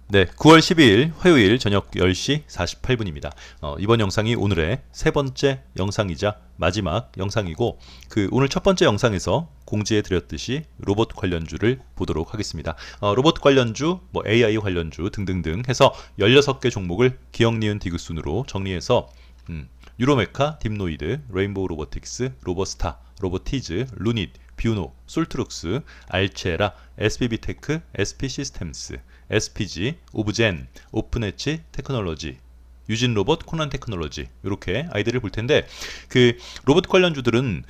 네, 9월 12일 화요일 저녁 10시 48분입니다. 이번 영상이 오늘의 세 번째 영상이자 마지막 영상이고, 오늘 첫 번째 영상에서 공지해 드렸듯이 로봇 관련주를 보도록 하겠습니다. 로봇 관련주, AI 관련주 등등등 해서 16개 종목을 기억, 니은, 디귿 순으로 정리해서 유로메카, 딥노이드, 레인보우 로보틱스, 로버스타, 로보티즈, 루닛, 뷰노, 솔트룩스, 알체라, SBB테크, SP시스템스, SPG, 오브젠, 오픈엣지 테크놀로지, 유진로봇, 코난테크놀로지 이렇게 아이들을 볼 텐데, 로봇 관련주들은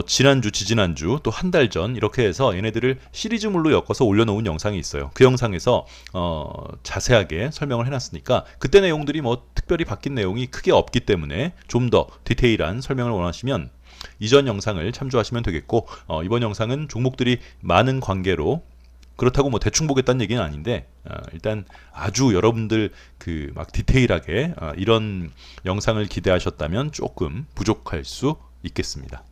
지난주, 지지난주 또 한 달 전 이렇게 해서 얘네들을 시리즈물로 엮어서 올려놓은 영상이 있어요. 그 영상에서 자세하게 설명을 해놨으니까 그때 내용들이 특별히 바뀐 내용이 크게 없기 때문에 좀 더 디테일한 설명을 원하시면 이전 영상을 참조하시면 되겠고, 이번 영상은 종목들이 많은 관계로 그렇다고 대충 보겠다는 얘기는 아닌데, 일단 아주 여러분들 막 디테일하게 이런 영상을 기대하셨다면 조금 부족할 수 있겠습니다.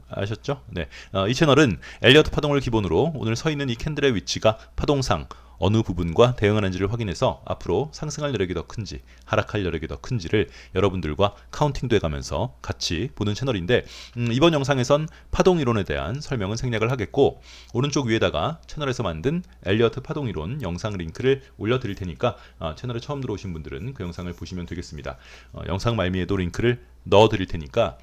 아셨죠? 네. 이 채널은 엘리어트 파동을 기본으로 오늘 서 있는 이 캔들의 위치가 파동상 어느 부분과 대응하는지를 확인해서 앞으로 상승할 여력이 더 큰지 하락할 여력이 더 큰지를 여러분들과 카운팅도 해가면서 같이 보는 채널인데, 이번 영상에선 파동이론에 대한 설명은 생략을 하겠고, 오른쪽 위에다가 채널에서 만든 엘리어트 파동이론 영상 링크를 올려드릴 테니까 채널에 처음 들어오신 분들은 그 영상을 보시면 되겠습니다. 영상 말미에도 링크를 넣어드릴 테니까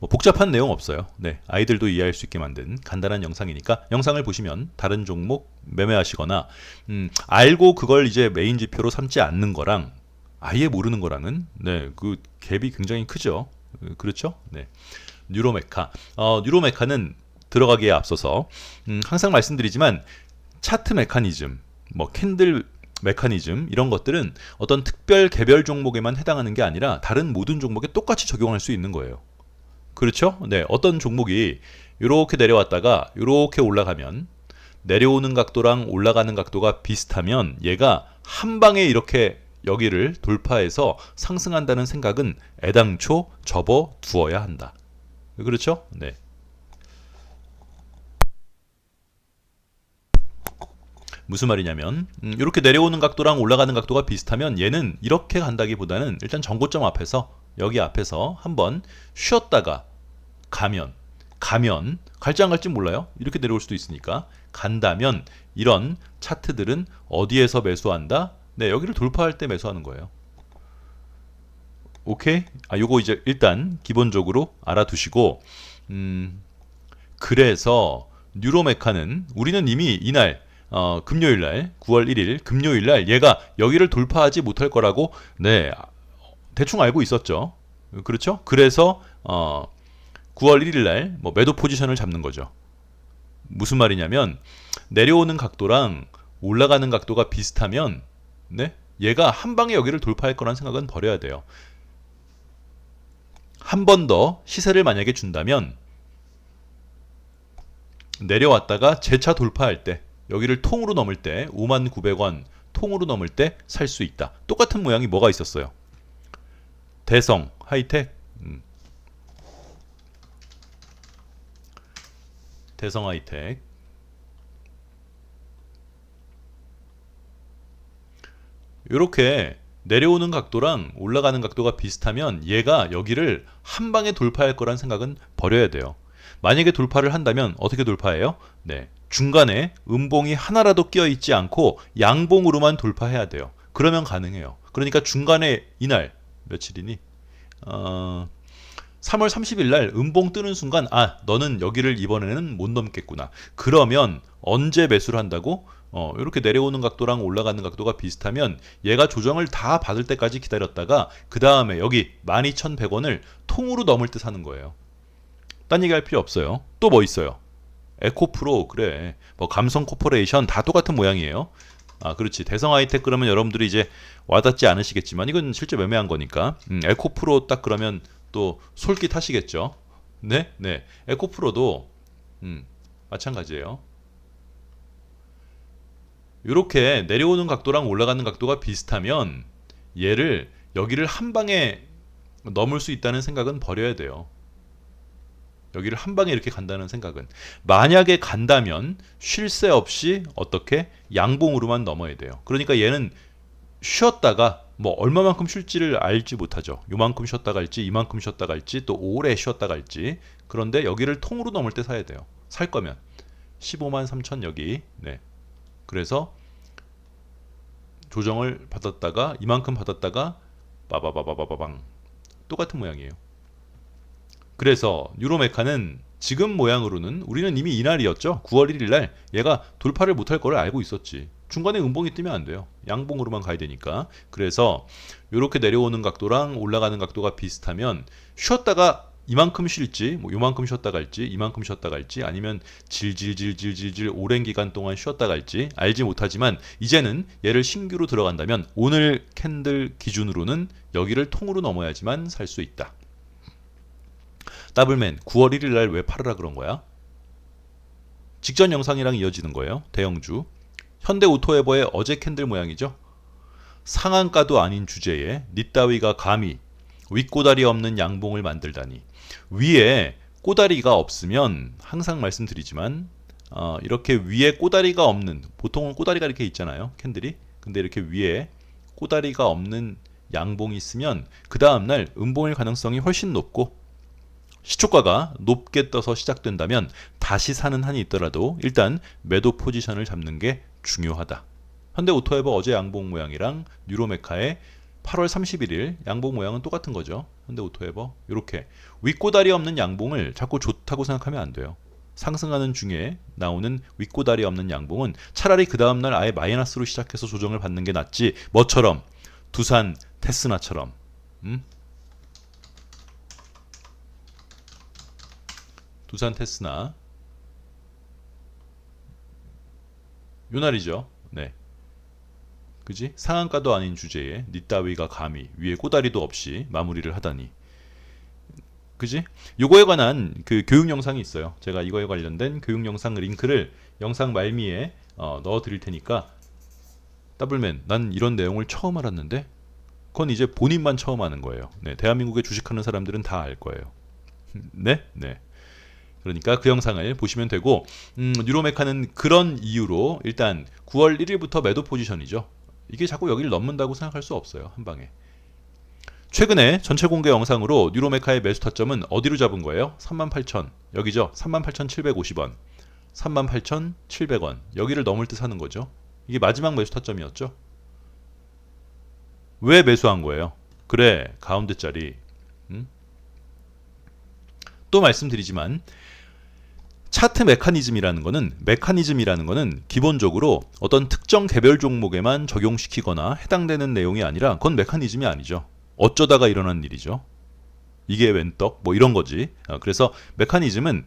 복잡한 내용 없어요. 네, 아이들도 이해할 수 있게 만든 간단한 영상이니까 영상을 보시면 다른 종목 매매하시거나 알고 그걸 이제 메인 지표로 삼지 않는 거랑 아예 모르는 거랑은 그 갭이 굉장히 크죠. 그렇죠? 네. 뉴로메카는 들어가기에 앞서서 항상 말씀드리지만 차트 메커니즘, 캔들 메커니즘 이런 것들은 어떤 특별 개별 종목에만 해당하는 게 아니라 다른 모든 종목에 똑같이 적용할 수 있는 거예요. 그렇죠? 네, 어떤 종목이 이렇게 내려왔다가 이렇게 올라가면 내려오는 각도랑 올라가는 각도가 비슷하면 얘가 한 방에 이렇게 여기를 돌파해서 상승한다는 생각은 애당초 접어 두어야 한다. 그렇죠? 네. 무슨 말이냐면 이렇게 내려오는 각도랑 올라가는 각도가 비슷하면 얘는 이렇게 간다기보다는 일단 전고점 앞에서 여기 앞에서 한번 쉬었다가 가면 갈지 안 갈지 몰라요. 이렇게 내려올 수도 있으니까 간다면 이런 차트들은 어디에서 매수한다? 네, 여기를 돌파할 때 매수하는 거예요. 오케이? 요거 이제 일단 기본적으로 알아두시고, 그래서 뉴로메카는 우리는 이미 이날 금요일날 9월 1일 금요일날 얘가 여기를 돌파하지 못할 거라고 대충 알고 있었죠. 그렇죠? 그래서 9월 1일날 매도 포지션을 잡는 거죠. 무슨 말이냐면 내려오는 각도랑 올라가는 각도가 비슷하면 얘가 한 방에 여기를 돌파할 거라는 생각은 버려야 돼요. 한 번 더 시세를 만약에 준다면 내려왔다가 재차 돌파할 때 여기를 통으로 넘을 때 59,900원 통으로 넘을 때 살 수 있다. 똑같은 모양이 뭐가 있었어요? 대성, 하이텍, 대성 하이텍. 이렇게 내려오는 각도랑 올라가는 각도가 비슷하면 얘가 여기를 한 방에 돌파할 거란 생각은 버려야 돼요. 만약에 돌파를 한다면 어떻게 돌파해요? 중간에 음봉이 하나라도 끼어 있지 않고 양봉으로만 돌파해야 돼요. 그러면 가능해요. 그러니까 중간에 이날 며칠이니? 3월 30일 날 음봉 뜨는 순간 너는 여기를 이번에는 못 넘겠구나. 그러면 언제 매수를 한다고? 이렇게 내려오는 각도랑 올라가는 각도가 비슷하면 얘가 조정을 다 받을 때까지 기다렸다가 그 다음에 여기 12,100원을 통으로 넘을 때 사는 거예요. 딴 얘기 할 필요 없어요. 또 뭐 있어요? 에코프로, 그래. 감성 코퍼레이션 다 똑같은 모양이에요. 그렇지. 대성 하이텍 그러면 여러분들이 이제 와닿지 않으시겠지만 이건 실제 매매한 거니까. 에코프로 딱 그러면 또 솔깃하시겠죠. 네. 에코프로도 마찬가지예요. 이렇게 내려오는 각도랑 올라가는 각도가 비슷하면 여기를 한 방에 넘을 수 있다는 생각은 버려야 돼요. 여기를 한 방에 이렇게 간다는 생각은, 만약에 간다면 쉴 새 없이 어떻게 양봉으로만 넘어야 돼요. 그러니까 얘는 쉬었다가 뭐 얼마만큼 쉴지를 알지 못하죠. 요만큼 쉬었다 갈지, 이만큼 쉬었다 갈지, 또 오래 쉬었다 갈지. 그런데 여기를 통으로 넘을 때 사야 돼요. 살 거면 15만 3천 여기. 네. 그래서 조정을 받았다가 이만큼 받았다가 빠바바바바방 똑같은 모양이에요. 그래서 뉴로메카는 지금 모양으로는 우리는 이미 이날이었죠. 9월 1일 날 얘가 돌파를 못할 거를 알고 있었지. 중간에 음봉이 뜨면 안 돼요. 양봉으로만 가야 되니까. 그래서 이렇게 내려오는 각도랑 올라가는 각도가 비슷하면 쉬었다가 이만큼 쉴지, 뭐 요만큼 쉬었다 갈지, 이만큼 쉬었다 갈지, 아니면 질질질질질질 오랜 기간 동안 쉬었다 갈지 알지 못하지만, 이제는 얘를 신규로 들어간다면 오늘 캔들 기준으로는 여기를 통으로 넘어야지만 살 수 있다. 더블맨 9월 1일 날 왜 팔으라 그런 거야? 직전 영상이랑 이어지는 거예요. 대형주 현대오토에버의 어제 캔들 모양이죠. 상한가도 아닌 주제에 니 따위가 감히 윗꼬다리 없는 양봉을 만들다니. 위에 꼬다리가 없으면 항상 말씀드리지만 이렇게 위에 꼬다리가 없는, 보통은 꼬다리가 이렇게 있잖아요, 캔들이. 근데 이렇게 위에 꼬다리가 없는 양봉이 있으면 그 다음날 음봉일 가능성이 훨씬 높고, 시초가가 높게 떠서 시작된다면 다시 사는 한이 있더라도 일단 매도 포지션을 잡는 게 중요하다. 현대오토에버 어제 양봉 모양이랑 뉴로메카의 8월 31일 양봉 모양은 똑같은 거죠. 현대오토에버 이렇게 윗꼬다리 없는 양봉을 자꾸 좋다고 생각하면 안 돼요. 상승하는 중에 나오는 윗꼬다리 없는 양봉은 차라리 그 다음날 아예 마이너스로 시작해서 조정을 받는 게 낫지, 뭐처럼 두산 테스나처럼. 두산 테스나 요 날이죠. 네. 그지? 상한가도 아닌 주제에 니 따위가 감히 위에 꼬다리도 없이 마무리를 하다니. 그지? 요거에 관한 그 교육 영상이 있어요. 제가 이거에 관련된 교육 영상 링크를 영상 말미에 넣어 드릴 테니까, 더블맨 난 이런 내용을 처음 알았는데, 그건 이제 본인만 처음 아는 거예요. 네, 대한민국에 주식하는 사람들은 다 알 거예요. 네? 네. 그러니까 그 영상을 보시면 되고, 뉴로메카는 그런 이유로 일단 9월 1일부터 매도 포지션이죠. 이게 자꾸 여기를 넘는다고 생각할 수 없어요, 한 방에. 최근에 전체 공개 영상으로 뉴로메카의 매수 타점은 어디로 잡은 거예요? 38,000 여기죠. 38,750원, 38,700원 여기를 넘을 때 사는 거죠. 이게 마지막 매수 타점이었죠. 왜 매수한 거예요? 그래, 가운데 자리. 또 말씀드리지만 차트 메커니즘이라는 거는 기본적으로 어떤 특정 개별 종목에만 적용시키거나 해당되는 내용이 아니라, 그건 메커니즘이 아니죠. 어쩌다가 일어난 일이죠. 이게 웬 떡? 뭐 이런 거지. 그래서 메커니즘은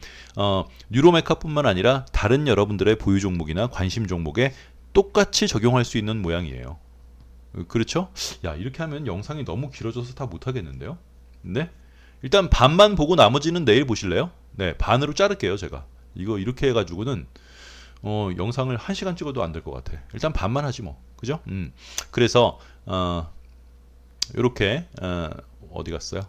뉴로메카뿐만 아니라 다른 여러분들의 보유 종목이나 관심 종목에 똑같이 적용할 수 있는 모양이에요. 그렇죠? 야, 이렇게 하면 영상이 너무 길어져서 다 못하겠는데요? 네? 일단 반만 보고 나머지는 내일 보실래요? 네, 반으로 자를게요, 제가. 이거 이렇게 해가지고는 영상을 1시간 찍어도 안 될 것 같아. 일단 반만 하지 뭐. 그죠? 그래서 요렇게 어디 갔어요?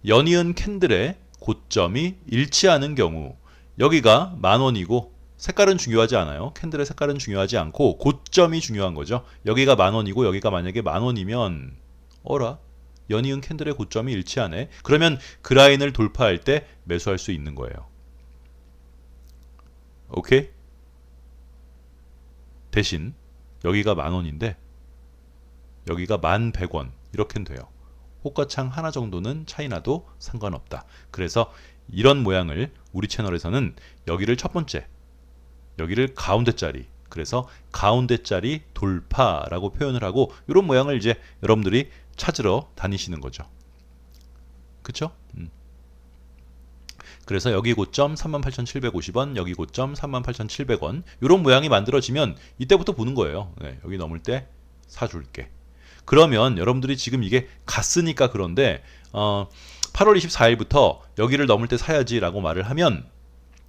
연이은 캔들의 고점이 일치하는 경우, 여기가 10,000원이고 색깔은 중요하지 않아요. 캔들의 색깔은 중요하지 않고 고점이 중요한 거죠. 여기가 10,000원이고 여기가 만약에 10,000원이면 어라? 연이은 캔들의 고점이 일치하네. 그러면 그 라인을 돌파할 때 매수할 수 있는 거예요. 오케이? 대신 여기가 10,000원인데 여기가 11,100원 이렇게는 돼요. 호가창 하나 정도는 차이 나도 상관없다. 그래서 이런 모양을 우리 채널에서는 여기를 첫 번째, 여기를 가운데 자리, 그래서 가운데 자리 돌파라고 표현을 하고, 이런 모양을 이제 여러분들이 찾으러 다니시는 거죠. 그쵸? 그래서 여기 고점 38,750원, 여기 고점 38,700원 이런 모양이 만들어지면 이때부터 보는 거예요. 네, 여기 넘을 때 사줄게. 그러면 여러분들이 지금 이게 갔으니까 그런데 8월 24일부터 여기를 넘을 때 사야지 라고 말을 하면,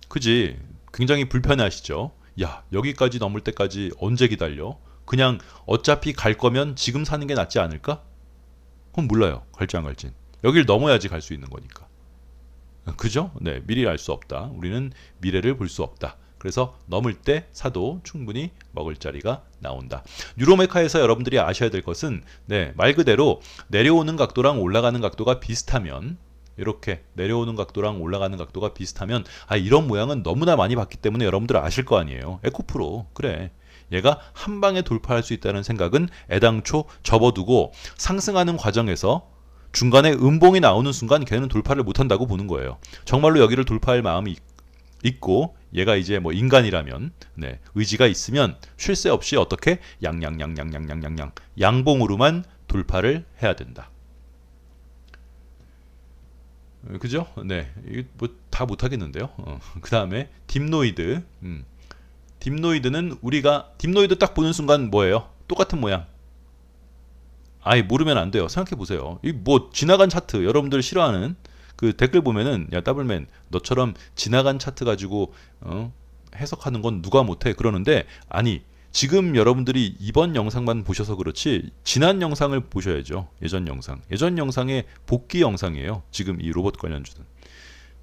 그지? 굉장히 불편해하시죠. 야, 여기까지 넘을 때까지 언제 기다려? 그냥 어차피 갈 거면 지금 사는 게 낫지 않을까? 그건 몰라요. 갈지 안 갈진. 여길 넘어야지 갈 수 있는 거니까. 그죠? 네, 미리 알 수 없다. 우리는 미래를 볼 수 없다. 그래서 넘을 때 사도 충분히 먹을 자리가 나온다. 유로메카에서 여러분들이 아셔야 될 것은 네, 말 그대로 내려오는 각도랑 올라가는 각도가 비슷하면 이렇게 내려오는 각도랑 올라가는 각도가 비슷하면 이런 모양은 너무나 많이 봤기 때문에 여러분들 아실 거 아니에요. 에코프로 그래. 얘가 한 방에 돌파할 수 있다는 생각은 애당초 접어두고 상승하는 과정에서 중간에 음봉이 나오는 순간 걔는 돌파를 못한다고 보는 거예요. 정말로 여기를 돌파할 마음이 있고 얘가 이제 뭐 인간이라면 네, 의지가 있으면 쉴 새 없이 어떻게 양양양양양양양양 양봉으로만 돌파를 해야 된다. 그죠? 네, 이거 뭐 다 못하겠는데요. 그 다음에 딥노이드. 딥노이드는 우리가 딥노이드 딱 보는 순간 뭐예요? 똑같은 모양. 모르면 안 돼요. 생각해 보세요. 이 뭐 지나간 차트 여러분들 싫어하는 그 댓글 보면은 야 더블맨 너처럼 지나간 차트 가지고 해석하는 건 누가 못해 그러는데 아니 지금 여러분들이 이번 영상만 보셔서 그렇지 지난 영상을 보셔야죠. 예전 영상. 예전 영상의 복귀 영상이에요. 지금 이 로봇 관련주는.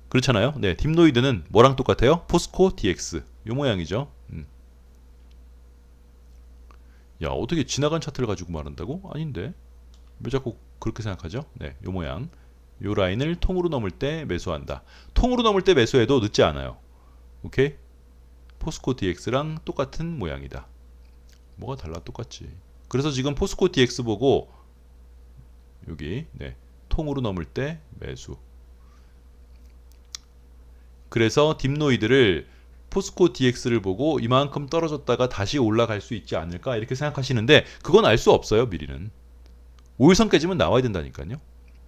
그렇잖아요. 네, 딥노이드는 뭐랑 똑같아요? 포스코 DX. 요 모양이죠. 야, 어떻게 지나간 차트를 가지고 말한다고? 아닌데. 왜 자꾸 그렇게 생각하죠? 네, 요 모양. 요 라인을 통으로 넘을 때 매수한다. 통으로 넘을 때 매수해도 늦지 않아요. 오케이? 포스코 DX랑 똑같은 모양이다. 뭐가 달라? 똑같지. 그래서 지금 포스코 DX 보고 여기 네, 통으로 넘을 때 매수. 그래서 딥노이드를 포스코 DX를 보고 이만큼 떨어졌다가 다시 올라갈 수 있지 않을까 이렇게 생각하시는데 그건 알 수 없어요. 미리는. 5일선 깨지면 나와야 된다니까요.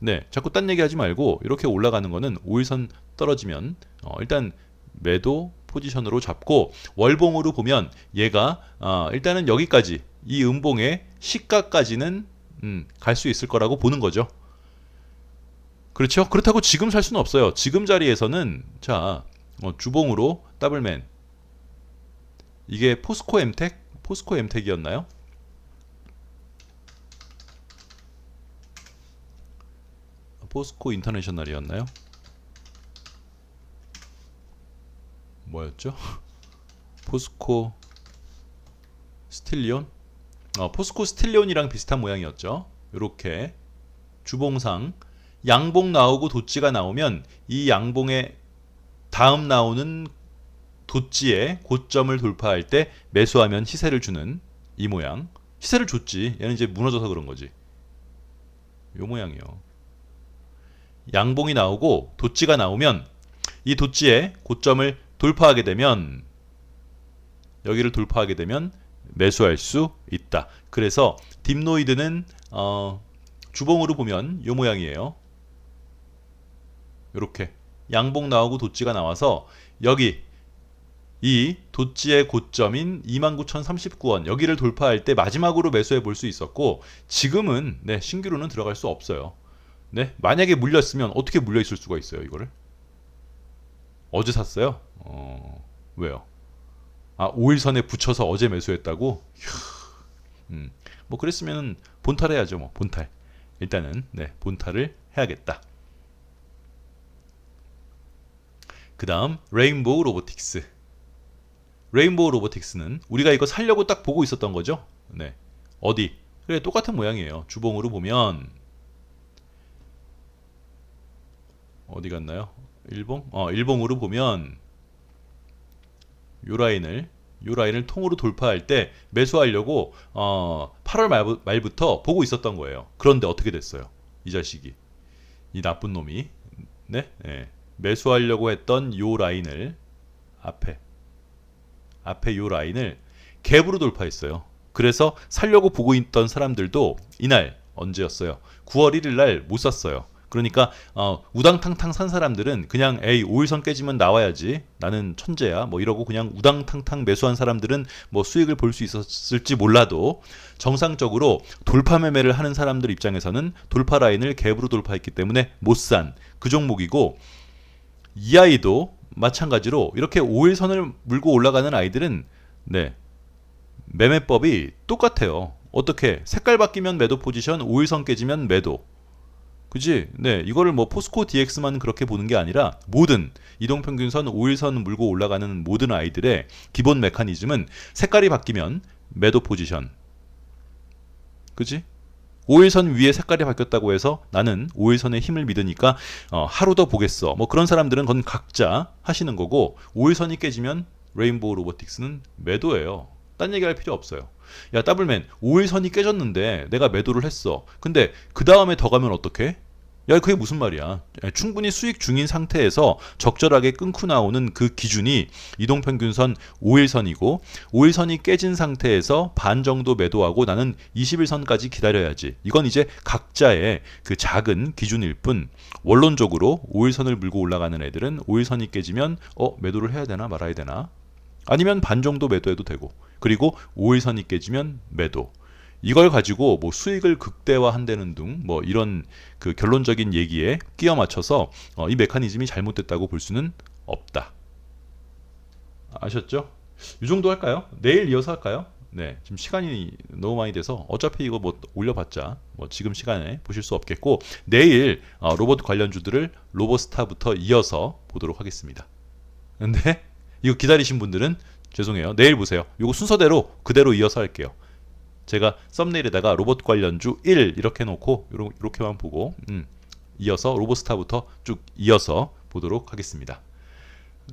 네, 자꾸 딴 얘기하지 말고 이렇게 올라가는 거는 5일선 떨어지면 일단 매도 포지션으로 잡고 월봉으로 보면 얘가 일단은 여기까지 이 음봉의 시가까지는 갈 수 있을 거라고 보는 거죠. 그렇죠? 그렇다고 지금 살 수는 없어요. 지금 자리에서는 자 주봉으로 더블맨 이게 포스코 엠텍? 포스코 엠텍이었나요? 포스코 인터내셔널이었나요? 뭐였죠? 포스코 스틸리온? 포스코 스틸리온이랑 비슷한 모양이었죠. 이렇게 주봉상 양봉 나오고 도찌가 나오면 이 양봉의 다음 나오는 도찌의 고점을 돌파할 때 매수하면 시세를 주는 이 모양. 시세를 줬지. 얘는 이제 무너져서 그런 거지. 요 모양이요. 양봉이 나오고 도찌가 나오면 이 도찌의 고점을 돌파하게 되면 여기를 돌파하게 되면 매수할 수 있다. 그래서 딥노이드는 주봉으로 보면 요 모양이에요. 요렇게 양봉 나오고 도찌가 나와서 여기 이 도찌의 고점인 29,039원 여기를 돌파할 때 마지막으로 매수해 볼 수 있었고 지금은 네, 신규로는 들어갈 수 없어요. 네, 만약에 물렸으면 어떻게 물려 있을 수가 있어요, 이거를? 어제 샀어요? 왜요? 5일선에 붙여서 어제 매수했다고? 뭐 그랬으면 본탈해야죠, 뭐 본탈. 일단은 네, 본탈을 해야겠다. 그 다음 레인보우 로보틱스. 레인보우 로보틱스는 우리가 이거 살려고 딱 보고 있었던 거죠. 네, 어디? 그래, 똑같은 모양이에요. 주봉으로 보면 어디 갔나요? 일봉? 일봉으로 보면 요 라인을 통으로 돌파할 때 매수하려고 8월 말부터 보고 있었던 거예요. 그런데 어떻게 됐어요? 이 자식이, 이 나쁜 놈이 네? 매수하려고 했던 요 라인을 앞에 요 라인을 갭으로 돌파했어요. 그래서 살려고 보고 있던 사람들도 이날 언제였어요? 9월 1일 날 못 샀어요. 그러니까 우당탕탕 산 사람들은 그냥 5일선 깨지면 나와야지, 나는 천재야 뭐 이러고 그냥 우당탕탕 매수한 사람들은 뭐 수익을 볼 수 있었을지 몰라도 정상적으로 돌파 매매를 하는 사람들 입장에서는 돌파 라인을 갭으로 돌파했기 때문에 못 산 그 종목이고, 이 아이도 마찬가지로 이렇게 5일선을 물고 올라가는 아이들은 네, 매매법이 똑같아요. 어떻게? 색깔 바뀌면 매도 포지션, 5일선 깨지면 매도. 그지? 네, 이거를 뭐 포스코 DX만 그렇게 보는 게 아니라 모든 이동평균선 5일선 물고 올라가는 모든 아이들의 기본 메커니즘은 색깔이 바뀌면 매도 포지션, 그지? 5일선 위에 색깔이 바뀌었다고 해서 나는 5일선의 힘을 믿으니까 하루 더 보겠어. 뭐 그런 사람들은 그건 각자 하시는 거고 5일선이 깨지면 레인보우 로보틱스는 매도예요. 딴 얘기할 필요 없어요. 야 더블맨 5일선이 깨졌는데 내가 매도를 했어. 근데 그 다음에 더 가면 어떡해? 야 그게 무슨 말이야. 충분히 수익 중인 상태에서 적절하게 끊고 나오는 그 기준이 이동평균선 5일선이고 5일선이 깨진 상태에서 반 정도 매도하고 나는 21선까지 기다려야지. 이건 이제 각자의 그 작은 기준일 뿐 원론적으로 5일선을 물고 올라가는 애들은 5일선이 깨지면 매도를 해야 되나 말아야 되나 아니면 반 정도 매도해도 되고 그리고 5일선이 깨지면 매도 이걸 가지고 뭐 수익을 극대화한다는 등 뭐 이런 그 결론적인 얘기에 끼워 맞춰서 이 메커니즘이 잘못됐다고 볼 수는 없다. 아셨죠? 이 정도 할까요? 내일 이어서 할까요? 네, 지금 시간이 너무 많이 돼서 어차피 이거 뭐 올려봤자 뭐 지금 시간에 보실 수 없겠고 내일 로봇 관련주들을 로보스타부터 이어서 보도록 하겠습니다. 근데 이거 기다리신 분들은 죄송해요. 내일 보세요. 이거 순서대로 그대로 이어서 할게요. 제가 썸네일에다가 로봇 관련주 1 이렇게 놓고 이렇게만 보고 이어서 로보스타부터 쭉 이어서 보도록 하겠습니다.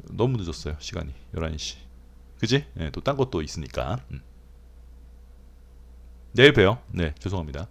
너무 늦었어요. 시간이 11시. 그지? 네, 또 딴 것도 있으니까. 내일 봬요. 네, 죄송합니다.